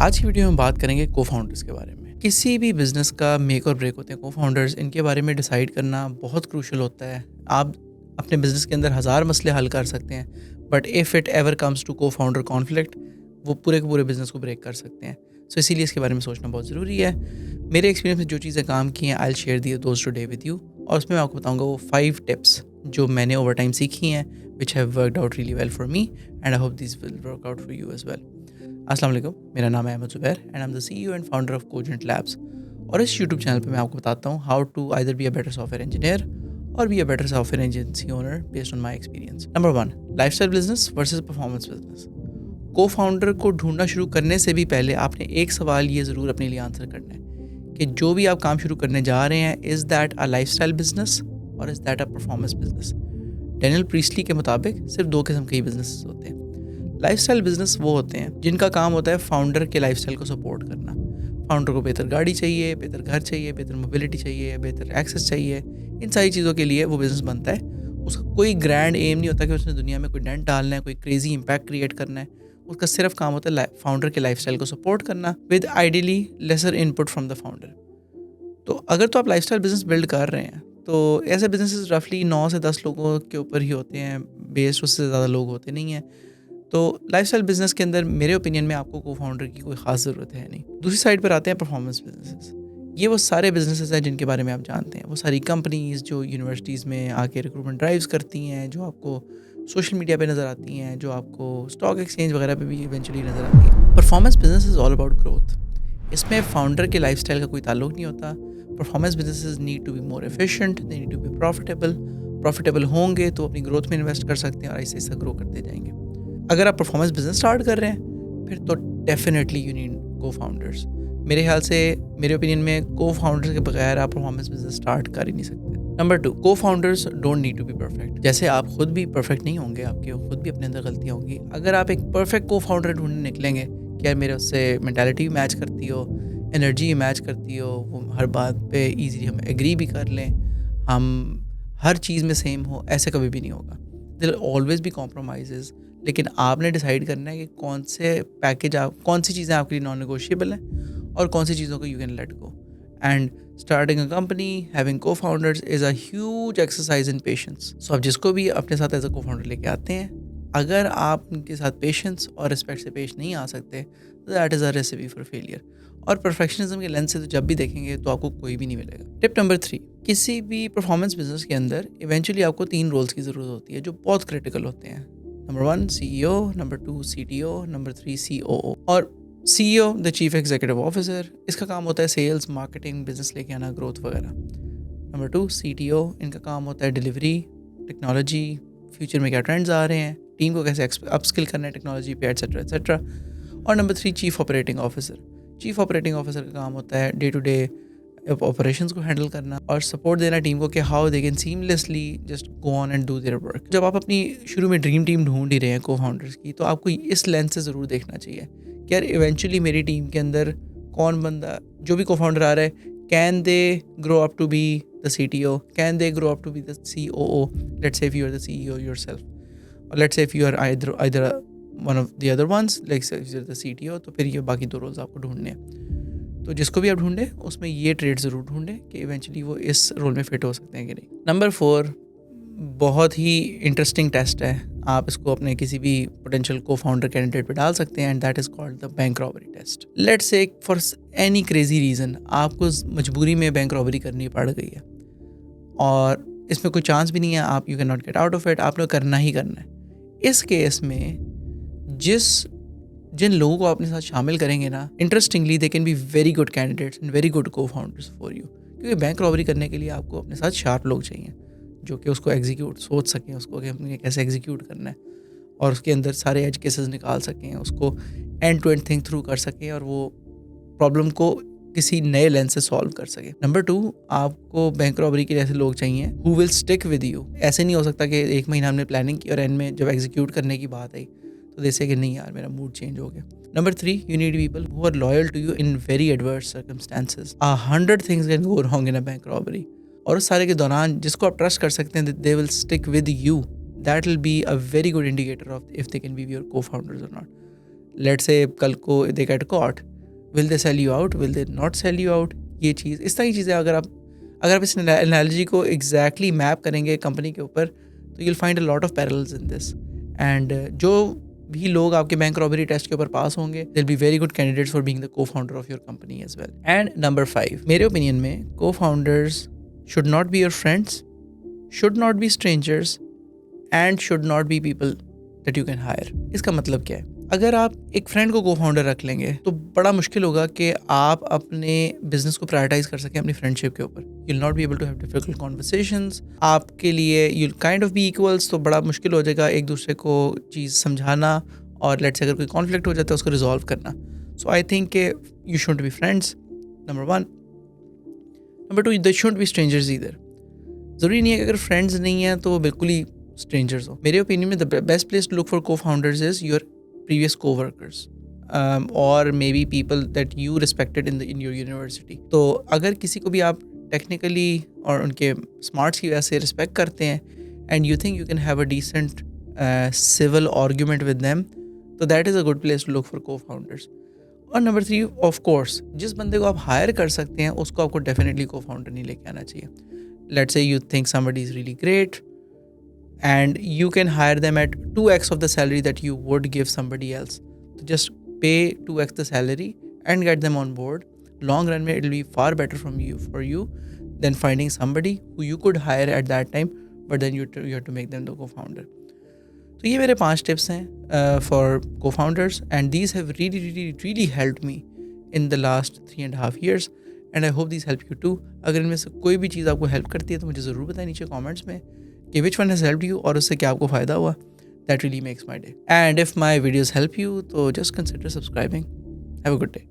आज की वीडियो में बात करेंगे को-फाउंडर्स के बारे में। किसी भी बिज़नेस का मेक और ब्रेक होते हैं को-फाउंडर्स, इनके बारे में डिसाइड करना बहुत क्रूशियल होता है। आप अपने बिज़नेस के अंदर हज़ार मसले हल कर सकते हैं, but if it ever comes to cofounder conflict, वो पूरे के पूरे बिज़नेस को ब्रेक कर सकते हैं। सो इसीलिए इसके बारे में सोचना बहुत ज़रूरी है। मेरे एक्सपीरियंस में जो चीज़ें काम की हैं, I will share those today with you, और उसमें मैं आपको बताऊँगा वो 5 टिप्स जो मैंने ओवर टाइम सीखी हैं, which have worked out really well for me and I hope this will work out for you as well. अस्सलाम वालेकुम, मेरा नाम है Ahmed Zubair and I am the CEO and founder of Cogent Labs. और इस YouTube channel पे मैं आपको बताता हूँ how to either be a better software engineer और be a better software agency owner based on my experience. Number 1, lifestyle business versus performance business. को founder को ढूंढना शुरू करने से भी पहले आपने एक सवाल ये ज़रूर अपने लिए आंसर करना है कि जो भी आप काम शुरू करने जा रहे हैं, is that a lifestyle business और is that a performance business. Daniel Priestley के मुताबिक सिर्फ 2 किस्म के ही बिजनेस होते हैं। लाइफस्टाइल बिजनेस वो होते हैं जिनका काम होता है फाउंडर के लाइफस्टाइल को सपोर्ट करना। फाउंडर को बेहतर गाड़ी चाहिए, बेहतर घर चाहिए, बेहतर मोबिलिटी चाहिए, बेहतर एक्सेस चाहिए। इन सारी चीज़ों के लिए वो बिज़नेस बनता है। उसका कोई ग्रैंड एम नहीं होता कि उसने दुनिया में कोई डेंट डालना है, कोई क्रेजी इम्पैक्ट क्रिएट करना है। उसका सिर्फ काम होता है फाउंडर के लाइफस्टाइल को सपोर्ट करना with ideally lesser input from the founder. तो अगर तो आप लाइफस्टाइल बिजनेस बिल्ड कर रहे हैं, तो ऐसे बिजनेसेस रफली 9 से 10 लोगों के ऊपर ही होते हैं, बेस्ड उससे ज़्यादा लोग होते नहीं हैं। तो लाइफस्टाइल बिजनेस के अंदर मेरे ओपिनियन में आपको को फाउंडर की कोई ख़ास ज़रूरत है नहीं। दूसरी साइड पर आते हैं परफॉर्मेंस बिजनेसेस। ये वो सारे बिजनेसेस हैं जिनके बारे में आप जानते हैं। वो सारी कंपनीज़ जो यूनिवर्सिटीज़ में आके रिक्रूटमेंट ड्राइव्स करती हैं, जो आपको सोशल मीडिया पे नज़र आती हैं, जो आपको स्टॉक एक्सचेंज वगैरह पे भी इवेंचुअली नज़र आती हैं। Performance business is all about growth. इसमें फाउंडर के लाइफस्टाइल का कोई ताल्लुक नहीं होता। Performance businesses need to be more efficient, they need to be profitable होंगे तो अपनी ग्रोथ में इन्वेस्ट कर सकते हैं और ऐसे ऐसा ग्रो करते जाएंगे। अगर आप परफॉर्मेंस बिजनेस स्टार्ट कर रहे हैं, फिर तो डेफिनेटली यू नीड को फाउंडर्स। मेरे ख्याल से, मेरे ओपिनियन में, को फाउंडर्स के बगैर आप परफॉर्मेंस बिजनेस स्टार्ट कर ही नहीं सकते। Number 2, cofounders don't need to be perfect. जैसे आप खुद भी परफेक्ट नहीं होंगे, आपके खुद भी अपने अंदर गलतियाँ होंगी। अगर आप एक परफेक्ट को फाउंडर ढूंढने निकलेंगे कि यार मेरे उससे मेंटालिटी भी मैच करती हो, एनर्जी भी मैच करती हो, वो हर बात पे ईजीली हम एग्री भी कर लें, हम हर चीज़ में सेम हो, ऐसे कभी भी नहीं होगा। There always be compromises. लेकिन आपने डिसाइड करना है कि कौन से पैकेज, आप कौन सी चीज़ें आपके लिए नॉन नेगोशिएबल हैं और कौन सी चीज़ों को you can let go. And starting a company, having cofounders is a huge exercise in patience. So आप जिसको भी अपने साथ एज अ को फाउंडर लेके आते हैं, अगर आप उनके साथ पेशेंस और रिस्पेक्ट से पेश नहीं आ सकते, तो that is a recipe for failure. और परफेक्शनिज्म के लेंस से तो जब भी देखेंगे तो आपको कोई भी नहीं मिलेगा। टिप नंबर 3, किसी भी परफॉर्मेंस बिजनेस के अंदर इवेंचुअली आपको 3 रोल्स की ज़रूरत होती है जो बहुत क्रिटिकल होते हैं। Number 1 CEO, number 2 CTO, number 3 COO. और CEO the chief executive officer, इसका काम होता है सेल्स, मार्केटिंग, बिजनेस लेके आना, ग्रोथ वगैरह। नंबर 2 सीटीओ, इनका काम होता है डिलीवरी, टेक्नोलॉजी, फ्यूचर में क्या ट्रेंड्स आ रहे हैं, टीम को कैसे अपस्किल करना है टेक्नोलॉजी पे, एटसेट्रा एटसेट्रा। और number 3 chief operating officer. Chief operating officer का काम होता है डे टू डे ऑपरेशंस को हैंडल करना और सपोर्ट देना टीम को कि how they can seamlessly just go on and do their work. जब आप अपनी शुरू में ड्रीम टीम ढूंढ ही रहे हैं को फाउंडर्स की, तो आपको इस लेंस से ज़रूर देखना चाहिए कि यार इवेंचुअली मेरी टीम के अंदर कौन बंदा, जो भी को फाउंडर आ रहा है, can they grow up to be the CTO, can they grow up to be the COO, let's say if you are the CEO yourself, और let's say if you are either one of the other ones, like the CTO, तो फिर ये बाकी 2 roles आपको ढूंढने हैं। तो जिसको भी आप ढूंढें उसमें ये ट्रेड ज़रूर ढूंढें कि इवेंचुअली वो इस रोल में फिट हो सकते हैं कि नहीं। नंबर 4, बहुत ही इंटरेस्टिंग टेस्ट है। आप इसको अपने किसी भी पोटेंशियल को फाउंडर कैंडिडेट पे डाल सकते हैं and that is called the bank robbery test. Let's say for any crazy reason आपको मजबूरी में बैंक रॉबरी करनी पड़ गई है और इसमें कोई चांस भी नहीं है, आप you can not get out of it, आपने करना ही करना है। इस केस में जिन लोगों को अपने साथ शामिल करेंगे ना, interestingly they can B very good candidates and very good को फाउंडर्स फॉर यू। क्योंकि बैंक रॉबरी करने के लिए आपको अपने साथ शार्प लोग चाहिए जो कि उसको सोच सकें, उसको कि हमने कैसे एग्जीक्यूट करना है और उसके अंदर सारे एज केसेस निकाल सकें, उसको end to end think through कर सकें और वो प्रॉब्लम को किसी नए लेंस से सॉल्व कर सके। नंबर 2, आपको बैंक रॉबरी के लिए ऐसे लोग चाहिए who will stick with you. ऐसे नहीं हो सकता कि 1 महीना हमने प्लानिंग की और एंड में जब एग्जीक्यूट करने की बात आई तो जैसे कि नहीं यार मेरा मूड चेंज हो गया। Number 3, you need people who are loyal to you in very adverse circumstances. 100 things can go wrong in a bank robbery, और उस सारे के दौरान जिसको आप ट्रस्ट कर सकते हैं they will stick with you, that will be a very good indicator of if they can be your cofounders और नॉट। लेट्स से कल को they get caught, will they sell you out, will they not sell you out? ये चीज़, इस तरह की चीज़ें अगर आप इस एनालॉजी को एग्जैक्टली मैप करेंगे कंपनी के ऊपर, तो you'll find a lot of parallels in this. And जो भी लोग आपके बैंक रॉबरी टेस्ट के ऊपर पास होंगे, they will be very good candidates for being the cofounder of your company as well. And number 5, मेरे opinion में cofounders should not be your friends, should not be strangers, and should not be people that you can hire. इसका मतलब क्या है? अगर आप एक friend को co-founder रख लेंगे तो बड़ा मुश्किल होगा कि आप अपने बिजनेस को प्रायोरिटाइज कर सकें अपनी फ्रेंडशिप के ऊपर। You will not be able to have difficult conversations, आपके लिए you will kind of be equals, तो बड़ा मुश्किल हो जाएगा एक दूसरे को चीज़ समझाना, और लेट्स से अगर कोई कॉन्फ्लिक्ट हो जाता है उसको रिजॉल्व करना। So I think you should be friends, number 1। Number 2, they should be strangers either. ज़रूरी नहीं है कि अगर फ्रेंड्स नहीं हैं तो बिल्कुल ही स्ट्रेंजर्स हो। मेरे ओपिनियन में the best place to look for co-founders is your previous co-workers, or maybe people that you respected in your university. तो अगर किसी को भी आप टेक्निकली और उनके स्मार्ट्स की वजह से रिस्पेक्ट करते हैं, and you think you can have a decent civil argument with them, तो that is a good place to look for co-founders. और नंबर 3, ऑफ कोर्स जिस बंदे को आप हायर कर सकते हैं उसको आपको डेफिनेटली co-founder नहीं लेके आना चाहिए. Let's say you think somebody is really great and you can hire them at 2x of the salary that you would give somebody else. So just pay 2x the salary and get them on board. Long run, it will be far better for you than finding somebody who you could hire at that time, but then you have to make them the co-founder. So ये मेरे 5 tips हैं for co-founders, and these have really helped me in the last 3.5 years, and I hope these help you too. अगर इनमें से कोई भी चीज़ आपको help करती है तो मुझे ज़रूर बताएं नीचे कमेंट्स में कि which one has helped you और उससे क्या आपको फ़ायदा हुआ. That really makes my day. And if my videos help you, तो just consider subscribing. Have a good day.